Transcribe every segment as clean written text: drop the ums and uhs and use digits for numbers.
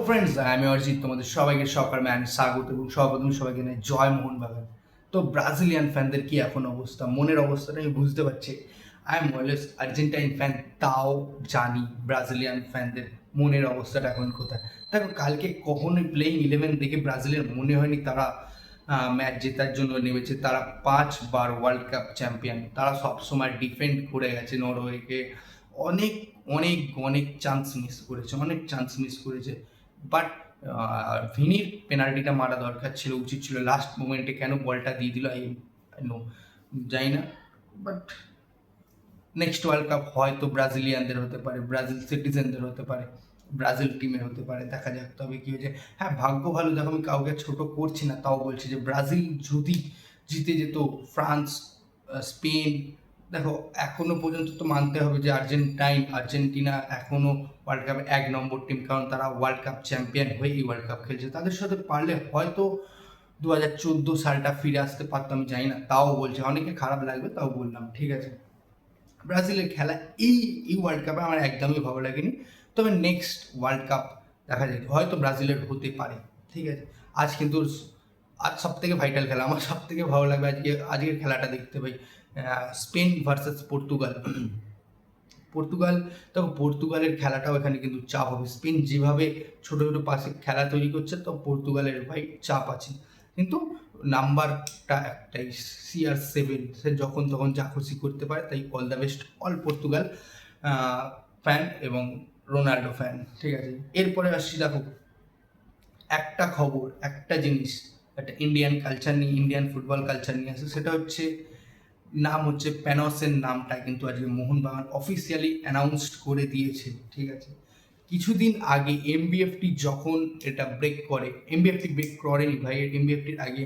Friends, আমি অরিজিৎ, তোমাদের সবাইকে সকাল ম্যান স্বাগত এবং সর্বপ্রথম সবাইকে জানাই জয় মোহনবাগান। তো ব্রাজিলিয়ান ফ্যানদের কি এখন অবস্থা, মনের অবস্থাটা আমি বুঝতে পারছি। I am always Argentine fan, তাও জানি ব্রাজিলিয়ান ফ্যানদের মনের অবস্থাটা এখন কোথায়। দেখো, কালকে কখনোই প্লেইং 11 দেখে ব্রাজিলের মনে হয়নি তারা ম্যাচ জেতার জন্য নেমেছে। তারা 5বার ওয়ার্ল্ড কাপ চ্যাম্পিয়ন, তারা সবসময় ডিফেন্ড করে গেছে নরওয়েকে। অনেক অনেক অনেক চান্স মিস করেছে। বাট ভিনির পেনাল্টিটা মারা দরকার ছিল, উচিত ছিল। লাস্ট মোমেন্টে কেন বলটা দিয়ে দিল নো, জানি না। বাট নেক্সট ওয়ার্ল্ড কাপ হয়তো ব্রাজিলিয়ানদের হতে পারে, ব্রাজিল সিটিজেনদের হতে পারে, ব্রাজিল টিমের হতে পারে, দেখা যাক তবে কি হয়েছে। হ্যাঁ, ভাগ্য ভালো। দেখো, আমি কাউকে ছোট করছি না, তাও বলছি যে ব্রাজিল যদি জিতে যেত, ফ্রান্স, স্পেন, দেখো এখনো পর্যন্ত তো মানতে হবে যে আর্জেন্টিনা এখনো ওয়ার্ল্ড কাপে 1 নম্বর টিম, কারণ তারা ওয়ার্ল্ড কাপ চ্যাম্পিয়ন হয়ে এই ওয়ার্ল্ড কাপ খেলছে। তাদের সাথে পারলে হয়তো 2014 সালটা ফিরে আসতে পারতাম, আমি জানি না, তাও বলছি। অনেকে খারাপ লাগবে, তাও বললাম, ঠিক আছে। ব্রাজিলের খেলা এই এই ওয়ার্ল্ড কাপে আমার একদমই ভালো লাগেনি। তবে নেক্সট ওয়ার্ল্ড কাপ দেখা যায়, হয়তো ব্রাজিলের হতে পারে, ঠিক আছে। আজ সব থেকে ভাইটাল খেলা, আমার সব থেকে ভালো লাগবে আজকের খেলাটা দেখতে পাই। Spain versus Portugal. দেখো, পর্তুগালের খেলাটাও এখানে কিন্তু চাপ হবে। স্পেন যেভাবে ছোটো ছোটো পাশে খেলা তৈরি করছে, তো পর্তুগালের ভাই চাপ আছে। কিন্তু নাম্বারটা একটাই, CR7, সে যখন তখন যা খুশি করতে পারে। তাই all the best all Portugal fan এবং রোনাল্ডো ফ্যান, ঠিক আছে। এরপরে আসছি, দেখো একটা খবর, একটা জিনিস, একটা ইন্ডিয়ান কালচার নিয়ে, ইন্ডিয়ান ফুটবল কালচার নিয়ে আসে। সেটা হচ্ছে, নাম হচ্ছে প্যানসের নামটা কিন্তু আজকে মোহনবাগান অফিসিয়ালি অ্যানাউন্সড করে দিয়েছে, ঠিক আছে। কিছুদিন আগে এমবিএফটি যখন এটা ব্রেক করে, এমবিএফটি ব্রেক করেনি ভাই, এমবিএফটির আগে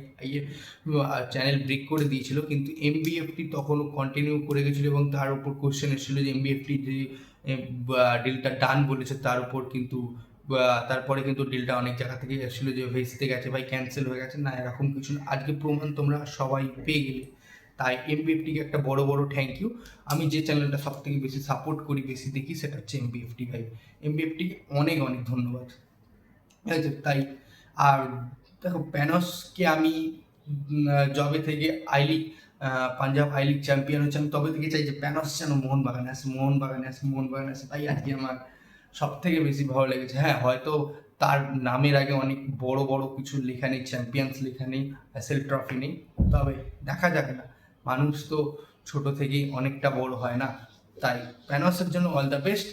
চ্যানেল ব্রেক করে দিয়েছিল, কিন্তু এমবিএফটি তখনও কন্টিনিউ করে গেছিলো এবং তার উপর কোশ্চেন এসেছিলো যে এমবিএফটি যে ডিলটা ডান বলেছে, তার উপর কিন্তু তারপরে কিন্তু ডিলটা অনেক জায়গা থেকে এসেছিলো যে ভেস্তে গেছে ভাই, ক্যান্সেল হয়ে গেছে। না, এরকম কিছু না, আজকে প্রমাণ তোমরা সবাই পেয়ে গেলে। তাই এমবিএফটিকে একটা বড় বড় থ্যাংক ইউ। আমি যে চ্যানেলটা সব থেকে বেশি সাপোর্ট করি, বেশি দেখি, সেটা হচ্ছে এমবিএফটি ভাই। এমবিএফটিকে অনেক অনেক ধন্যবাদ, ঠিক আছে। তাই আর দেখো, প্যানসকে আমি জবে থেকে পাঞ্জাব আই লিগ চ্যাম্পিয়ন হচ্ছে, আমি তবে থেকে চাই যে প্যানস যেন মোহনবাগানে আসে। তাই আজকে আমার সব থেকে বেশি ভালো লেগেছে। হ্যাঁ, হয়তো তার নামের আগে অনেক বড় বড় কিছু লেখা নেই, চ্যাম্পিয়ন্স লেখা নেই, এসএল ট্রফি নেই, তবে দেখা যাক না, মানুষ তো ছোট থেকেই অনেকটা বড় হয় না। তাই প্যানসের জন্য all the best.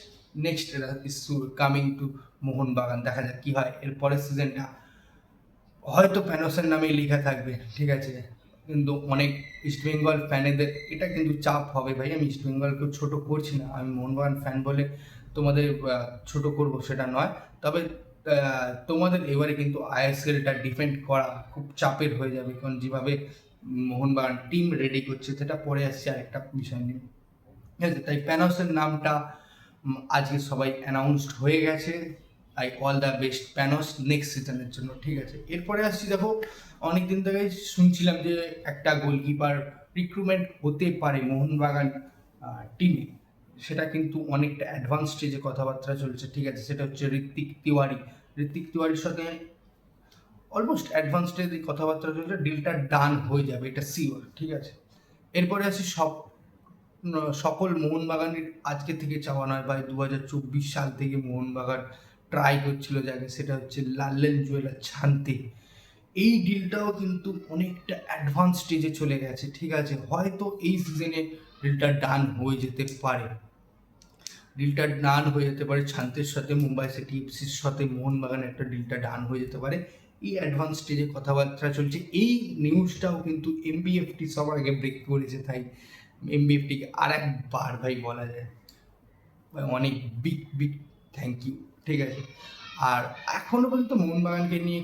Next is coming to Mohun Bagan, দেখা যাক কি হয়। এরপরের সিজনটা হয়তো প্যানসের নামেই লেখা থাকবে, ঠিক আছে। কিন্তু অনেক ইস্টবেঙ্গল ফ্যানেদের এটা কিন্তু চাপ হবে ভাই। আমি ইস্টবেঙ্গলকেও ছোট করছি না, আমি মোহনবাগান ফ্যান বলে তোমাদের ছোট করব সেটা নয়। তবে তোমাদের এবারে কিন্তু আইএসএলটা ডিফেন্ড করা খুব চাপের হয়ে যাবে, কারণ যেভাবে মোহনবাগান টিম রেডি করছে, সেটা পরে আসছে আরেকটা বিষয় নিয়ে, ঠিক আছে। তাই প্যানসের নামটা আজকে সবাই অ্যানাউন্সড হয়ে গেছে। I all the best fans next সিজনের জন্য, ঠিক আছে। এরপরে আসছি, দেখো অনেকদিন থেকে শুনছিলাম যে একটা গোলকিপার রিক্রুটমেন্ট হতে পারে মোহনবাগান টিমে। সেটা কিন্তু অনেকটা অ্যাডভান্স স্টেজে কথাবার্তা চলছে, ঠিক আছে। সেটা হচ্ছে ঋত্বিক তিওয়ারির সাথে অলমোস্ট অ্যাডভান্স স্টেজে কথাবার্তা চলছে, ডিলটা ডান হয়ে যাবে, এটা শিওর, ঠিক আছে। এরপরে আসি, সকল মোহনবাগানের আজকে থেকে চাওয়া নয় ভাই, 2024 সাল থেকে মোহনবাগান ট্রাই করছিল যাকে, সেটা হচ্ছে লাল্লেন জুয়েলার ছানতে। এই ডিলটাও কিন্তু অনেকটা অ্যাডভান্স স্টেজে চলে গেছে, ঠিক আছে। হয়তো এই সিজনে ডিলটা ডান হয়ে যেতে পারে, ছান্তের সাথে মুম্বাই সিটি এফসির সাথে মোহনবাগানের একটা ডিলটা ডান হয়ে যেতে পারে। এই অ্যাডভান্স স্টেজে কথাবার্তা চলছে। এই নিউজটাও কিন্তু এমবিএফটি সবার আগে ব্রেক করেছে। তাই এমবিএফটিকে আর একবার ভাই বলা যায় অনেক বিগ বিগ থ্যাংক ইউ, ঠিক আছে। আর এখনও পর্যন্ত মোহনবাগানকে নিয়ে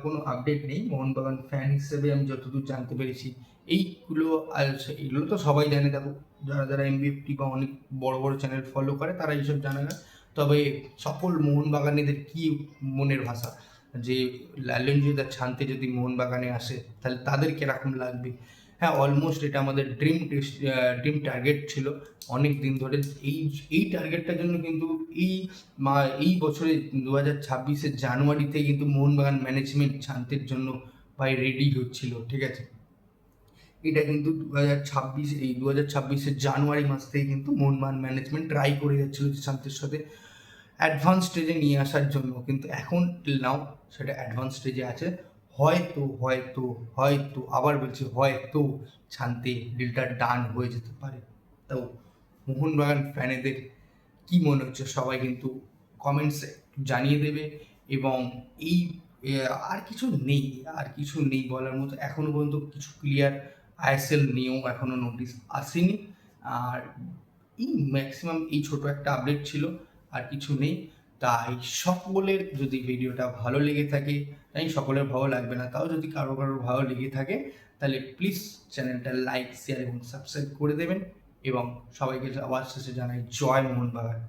কোনো আপডেট নেই। মোহনবাগান ফ্যান হিসেবে আমি যতদূর জানতে পেরেছি এগুলো তো সবাই জানে। দেখো, যারা যারা এমবিএফটি বা অনেক বড় বড় চ্যানেল ফলো করে, তারা এইসব জানে না। তবে সকল মোহনবাগানীদের কি মনের ভাষা, যে লালন জুয়েদার ছানতে যদি মোহনবাগানে আসে, তাহলে তাদের কিরকম লাগবে। হ্যাঁ, অলমোস্ট এটা আমাদের ড্রিম টার্গেট ছিল অনেক দিন ধরে এই এই টার্গেটটার জন্য কিন্তু এই বছরে 2026-এর জানুয়ারিতে কিন্তু মোহনবাগান ম্যানেজমেন্ট শান্তির জন্য ভাই রেডি হচ্ছিল, ঠিক আছে। এটা কিন্তু 2026-এর জানুয়ারি মাস থেকে কিন্তু মোহনবাগান ম্যানেজমেন্ট ট্রাই করে যাচ্ছিল শান্তির সাথে অ্যাডভান্স স্টেজে নিয়ে আসার জন্য, কিন্তু এখন টিল নাও সেটা অ্যাডভান্স স্টেজে আছে। হয়তো হয়তো হয়তো আবার বলছি হয়তো শান্তি ডিলটা ডান হয়ে যেতে পারে। তো মোহনবাগান ফ্যানেদের কী মনে হচ্ছে সবাই কিন্তু কমেন্টসে জানিয়ে দেবে। এবং এই আর কিছু নেই বলার মতো। এখনও পর্যন্ত কিছু ক্লিয়ার আইএসএল নিয়েও এখনও নোটিশ আসেনি। আর এই ম্যাক্সিমাম এই ছোট একটা আপডেট ছিল, আর কিছু নেই। তাই সকলের যদি ভিডিওটা ভালো লেগে থাকে, তাই সকলের ভালো লাগবে না, তাও যদি কারো ভালো লেগে থাকে তাহলে প্লিজ চ্যানেলটা লাইক, শেয়ার এবং সাবস্ক্রাইব করে দেবেন। এবং সবাইকে আবার শেষে জানাই জয় মোহনবাগান।